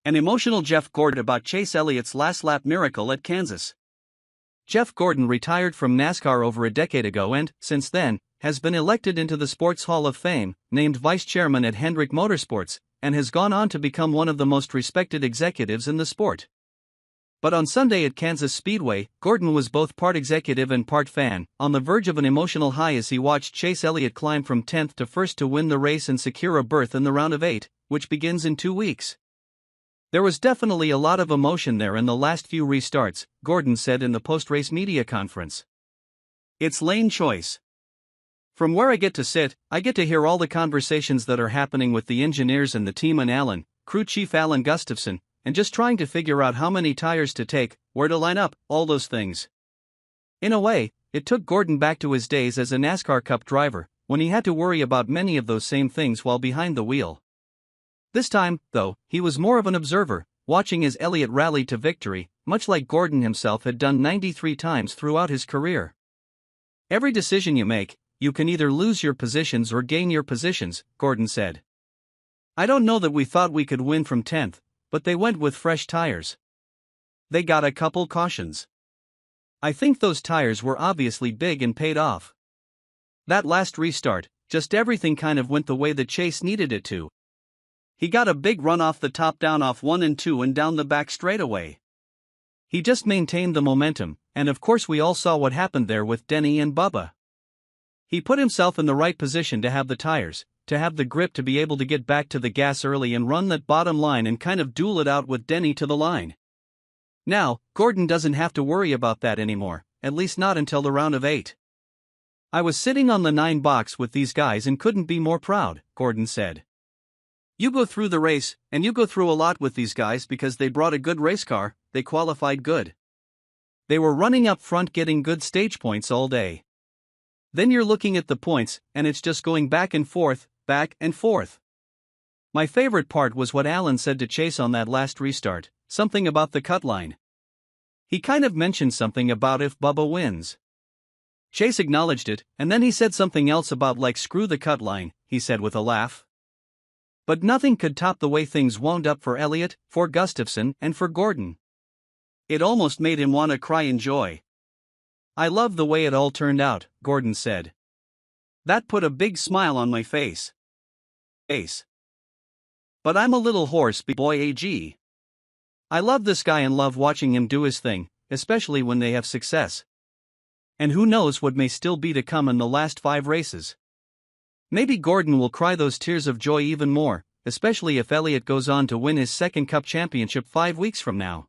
An emotional Jeff Gordon about Chase Elliott's last lap miracle at Kansas. Jeff Gordon retired from NASCAR over a decade ago and, since then, has been elected into the Sports Hall of Fame, named vice chairman at Hendrick Motorsports, and has gone on to become one of the most respected executives in the sport. But on Sunday at Kansas Speedway, Gordon was both part executive and part fan, on the verge of an emotional high as he watched Chase Elliott climb from 10th to 1st to win the race and secure a berth in the round of 8, which begins in 2 weeks. There was definitely a lot of emotion there in the last few restarts, Gordon said in the post-race media conference. It's lane choice. From where I get to sit, I get to hear all the conversations that are happening with the engineers and the team and Alan, crew chief Alan Gustafson, and just trying to figure out how many tires to take, where to line up, all those things. In a way, it took Gordon back to his days as a NASCAR Cup driver, when he had to worry about many of those same things while behind the wheel. This time, though, he was more of an observer, watching as Elliott rallied to victory, much like Gordon himself had done 93 times throughout his career. Every decision you make, you can either lose your positions or gain your positions, Gordon said. I don't know that we thought we could win from 10th, but they went with fresh tires. They got a couple cautions. I think those tires were obviously big and paid off. That last restart, just everything kind of went the way that Chase needed it to. He got a big run off the top down off 1 and 2 and down the back straightaway. He just maintained the momentum, and of course we all saw what happened there with Denny and Bubba. He put himself in the right position to have the tires, to have the grip to be able to get back to the gas early and run that bottom line and kind of duel it out with Denny to the line. Now, Gordon doesn't have to worry about that anymore, at least not until the round of 8. I was sitting on the 9 box with these guys and couldn't be more proud, Gordon said. You go through the race, and you go through a lot with these guys because they brought a good race car, they qualified good. They were running up front getting good stage points all day. Then you're looking at the points, and it's just going back and forth, back and forth. My favorite part was what Alan said to Chase on that last restart, something about the cut line. He kind of mentioned something about if Bubba wins. Chase acknowledged it, and then he said something else about like screw the cut line, he said with a laugh. But nothing could top the way things wound up for Elliott, for Gustafson, and for Gordon. It almost made him want to cry in joy. I love the way it all turned out, Gordon said. That put a big smile on my face. But I'm a little hoarse, boy AG. I love this guy and love watching him do his thing, especially when they have success. And who knows what may still be to come in the last 5 races. Maybe Gordon will cry those tears of joy even more, especially if Elliott goes on to win his second Cup championship 5 weeks from now.